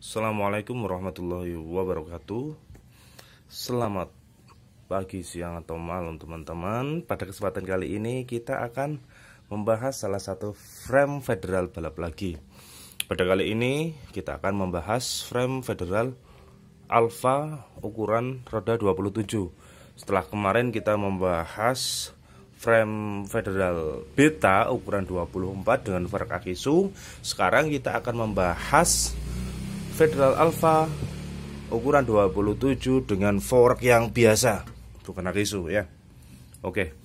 Assalamualaikum warahmatullahi wabarakatuh. Selamat pagi, siang, atau malam teman-teman. Pada kesempatan kali ini kita akan membahas salah satu frame federal balap lagi. Pada kali ini kita akan membahas frame federal Alfa ukuran roda 27. Setelah kemarin kita membahas frame federal beta ukuran 24 dengan fork Akisu, sekarang kita akan membahas Federal Alfa ukuran 27 dengan fork yang biasa, bukan Akisu ya. Oke,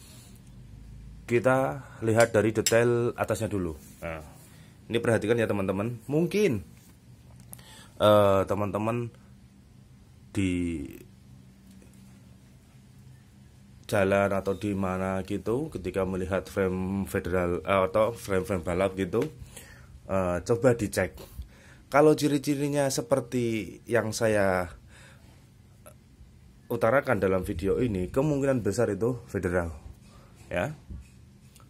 kita lihat dari detail atasnya dulu. Nah, ini perhatikan ya teman-teman. Mungkin teman-teman di jalan atau di mana gitu ketika melihat frame federal atau frame balap gitu, coba dicek. Kalau ciri-cirinya seperti yang saya utarakan dalam video ini, kemungkinan besar itu federal ya.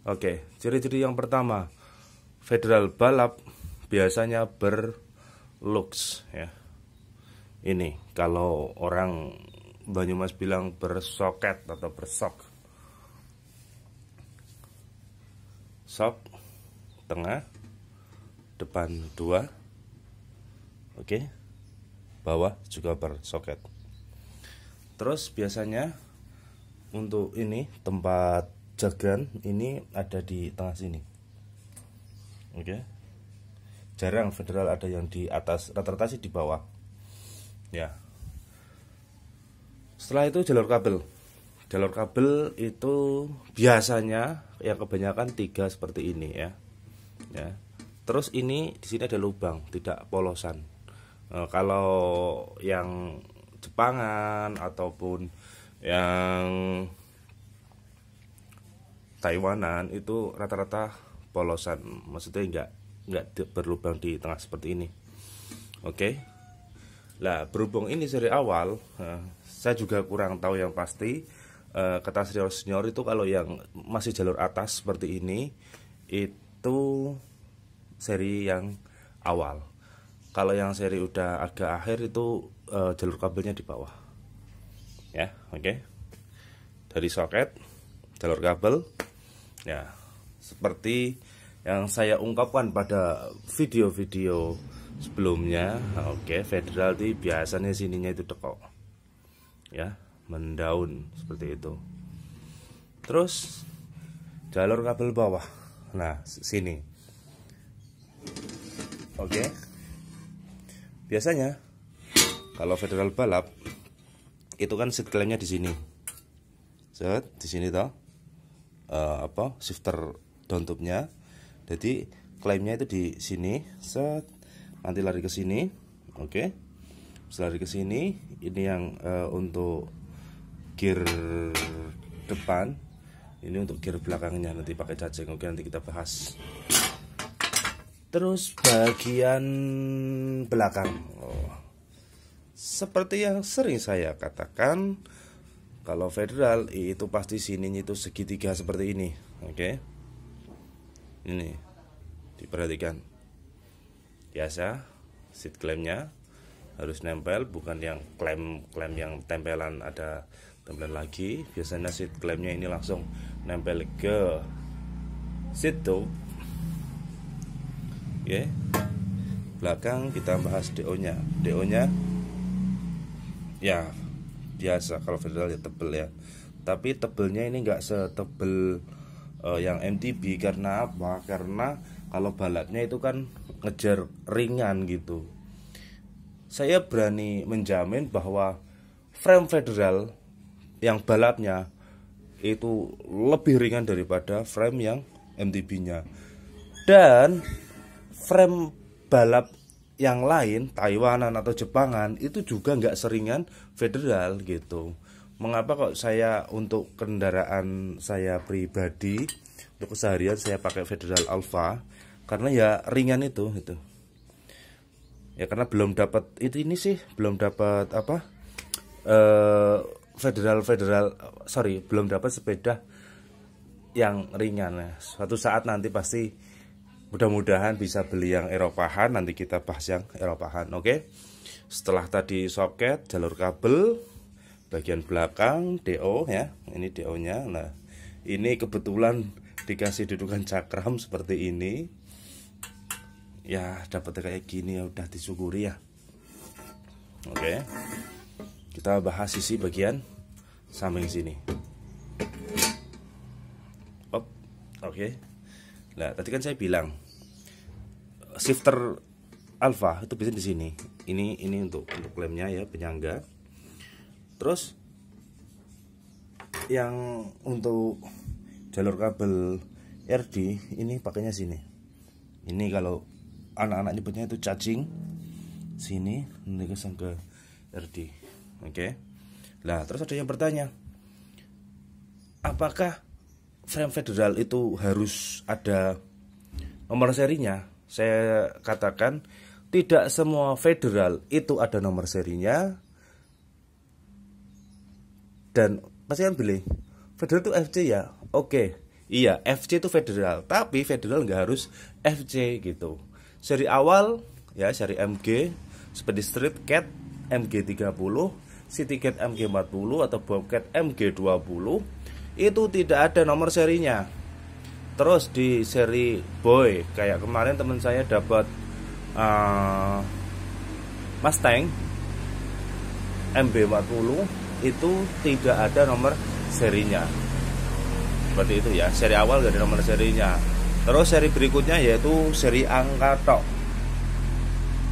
Oke, ciri-ciri yang pertama, federal balap biasanya berlux ya. Ini kalau orang Banyumas bilang bersoket atau bersok. Sok tengah, depan 2. Oke, bawah juga bersoket. Terus biasanya untuk ini tempat jagan ini ada di tengah sini. Oke, jarang federal ada yang di atas, rata-rata sih di bawah ya. Setelah itu jalur kabel itu biasanya yang kebanyakan 3 seperti ini ya. Terus ini di sini ada lubang, tidak polosan. Kalau yang Jepangan ataupun yang Taiwanan itu rata-rata polosan, maksudnya enggak berlubang di tengah seperti ini. Oke. Lah, berhubung ini seri awal, saya juga kurang tahu yang pasti. Kata senior itu kalau yang masih jalur atas seperti ini itu seri yang awal. Kalau yang seri udah agak akhir itu jalur kabelnya di bawah. Ya, oke. Dari soket, jalur kabel. Ya, seperti yang saya ungkapkan pada video-video sebelumnya. Oke, federal di biasanya sininya itu tekok. Ya, mendaun seperti itu. Terus jalur kabel bawah. Nah, sini. Oke. Biasanya kalau federal balap itu kan seat klaimnya di sini. Set, di sini toh. Shifter downtube-nya. Jadi klaimnya itu di sini. Set, nanti lari ke sini. Oke. Setelah lari ke sini, ini yang untuk gear depan. Ini untuk gear belakangnya, nanti pakai cacing. Oke, nanti kita bahas. Terus bagian belakang, seperti yang sering saya katakan, kalau federal itu pasti sininya itu segitiga seperti ini. Oke, ini diperhatikan. Biasa seat klaimnya harus nempel, bukan yang klaim yang tempelan ada tempelan lagi. Biasanya seat klaimnya ini langsung nempel ke seat tube. Oke. Belakang kita bahas DO-nya. DO-nya ya biasa kalau federal ya tebel ya. Tapi tebelnya ini enggak setebel yang MTB. Karena apa? Karena kalau balapnya itu kan ngejar ringan gitu. Saya berani menjamin bahwa frame federal yang balapnya itu lebih ringan daripada frame yang MTB-nya. Dan frame balap yang lain, Taiwanan atau Jepangan, itu juga nggak seringan federal gitu. Mengapa kok saya untuk kendaraan saya pribadi, untuk keseharian saya pakai federal Alfa? Karena ya ringan itu. Ya karena belum dapat belum dapat belum dapat sepeda yang ringan ya. Suatu saat nanti pasti Mudah-mudahan bisa beli yang Eropahan, nanti kita bahas yang Eropahan. Oke. Setelah tadi soket, jalur kabel, bagian belakang DO ya. Ini DO-nya. Nah, ini kebetulan dikasih dudukan cakram seperti ini. Ya, dapatnya kayak gini ya udah disyukuri ya. Oke. Kita bahas sisi bagian samping sini. Oke. Nah, tadi kan saya bilang shifter alpha itu bisa di sini. Ini untuk lemnya ya, penyangga. Terus yang untuk jalur kabel RD ini pakainya sini. Ini kalau anak-anak nyebutnya itu cacing. Sini nanti kesang ke RD. Oke. Nah, terus ada yang bertanya, apakah frame federal itu harus ada nomor serinya? Saya katakan tidak semua federal itu ada nomor serinya. Dan pasti kan beli federal itu FC ya. Oke, iya FC itu federal, tapi federal nggak harus FC gitu. Seri awal ya, seri MG seperti Street Cat MG30, City Cat MG40 atau Bobcat MG20 itu tidak ada nomor serinya. Terus di seri Boy, kayak kemarin teman saya dapat Mustang MB40 itu tidak ada nomor serinya. Seperti itu ya, seri awal gak ada nomor serinya. Terus seri berikutnya yaitu seri angka tok,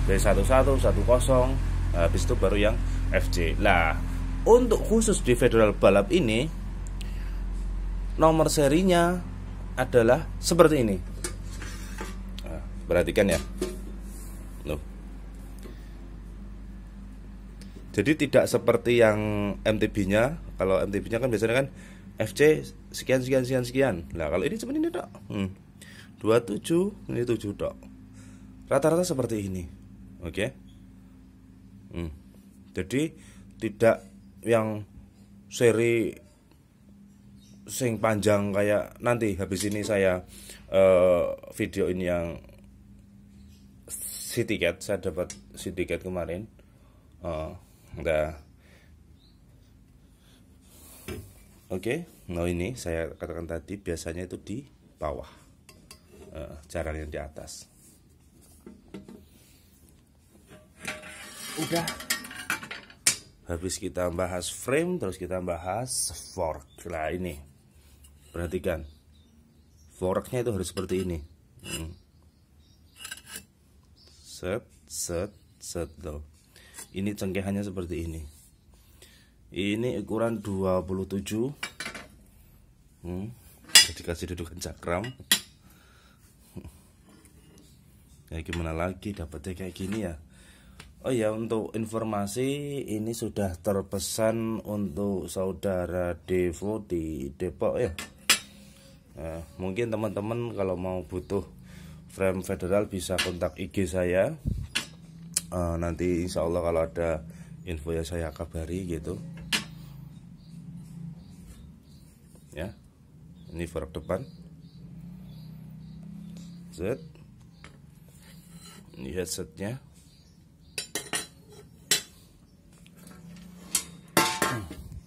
B11, 10, habis itu baru yang FC. Lah, untuk khusus di Federal balap ini nomor serinya adalah seperti ini. Nah, perhatikan ya. Loh. Jadi tidak seperti yang MTB-nya. Kalau MTB-nya kan biasanya kan FC sekian. Nah, kalau ini cuma ini tok. 27, ini 7 tok. Rata-rata seperti ini. Oke. Jadi tidak yang seri sing panjang kayak nanti habis ini saya video ini yang City Cat. Saya dapat City Cat kemarin. Oke. Nah, ini saya katakan tadi biasanya itu di bawah, jarang yang di atas. Udah habis kita bahas frame, terus kita bahas fork. Nah, ini perhatikan, forknya itu harus seperti ini. Set loh. Ini cengkehannya seperti ini. Ini ukuran 27. Dikasih dudukan cakram. Ya gimana lagi dapatnya kayak gini ya. Oh ya, untuk informasi ini sudah terpesan untuk saudara Devo di Depok ya. Nah, mungkin teman-teman kalau mau butuh frame federal bisa kontak IG saya. Nanti insya Allah kalau ada info ya saya kabari gitu. Ya, ini fork depan. Ini headsetnya.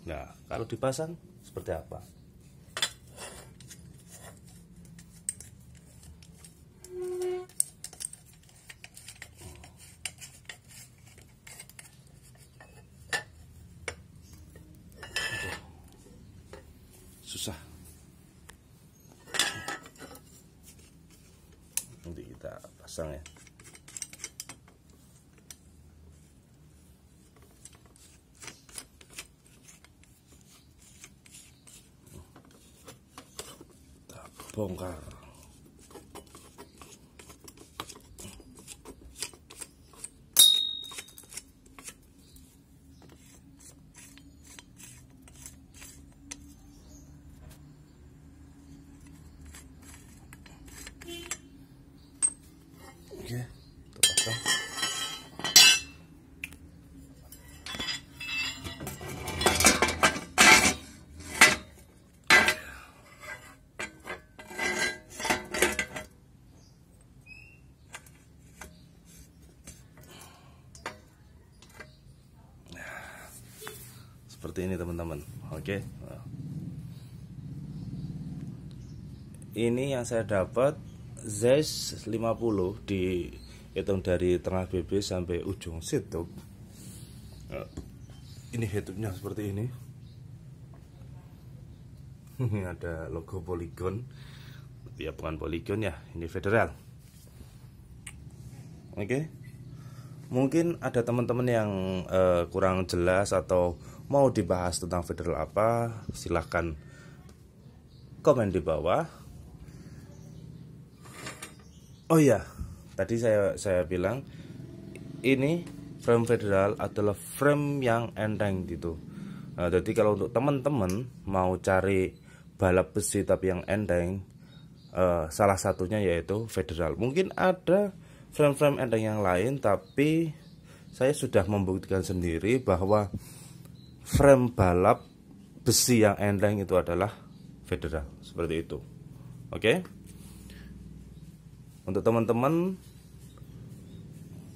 Nah, kalau dipasang seperti apa? Susah. Nanti kita pasang ya. Bongkar. Oke, kita pasang. seperti ini teman-teman. Oke. Ini yang saya dapat ZEISS 50 dihitung dari tengah BB sampai ujung situ. Ini headupnya seperti ini. Ada logo Polygon. Ya bukan Polygon ya, ini Federal. Oke. Mungkin ada teman-teman yang kurang jelas atau mau dibahas tentang Federal apa, silahkan komen di bawah. Oh iya, tadi saya bilang ini frame Federal adalah frame yang enteng gitu. Nah, jadi kalau untuk teman-teman mau cari balap besi tapi yang enteng, salah satunya yaitu Federal. Mungkin ada frame-frame enteng yang lain, tapi saya sudah membuktikan sendiri bahwa frame balap besi yang enteng itu adalah Federal, seperti itu. Oke. Untuk teman-teman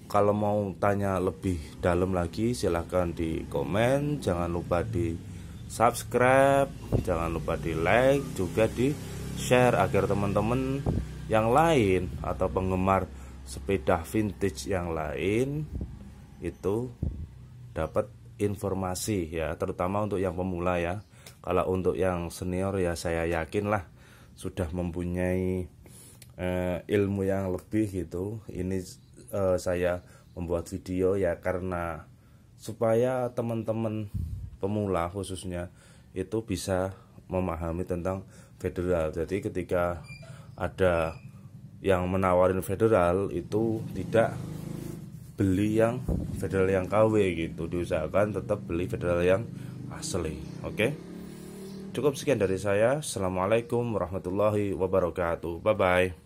kalau mau tanya lebih dalam lagi silahkan di komen, jangan lupa di subscribe, jangan lupa di like, juga di share agar teman-teman yang lain atau penggemar sepeda vintage yang lain itu dapat informasi ya, terutama untuk yang pemula ya. Kalau untuk yang senior ya saya yakin lah sudah mempunyai ilmu yang lebih gitu. Ini saya membuat video ya karena supaya teman-teman pemula khususnya itu bisa memahami tentang Federal. Jadi ketika ada yang menawarin Federal itu tidak beli yang Federal yang KW gitu, diusahakan tetap beli Federal yang asli. Oke. Cukup sekian dari saya. Assalamualaikum warahmatullahi wabarakatuh. Bye bye.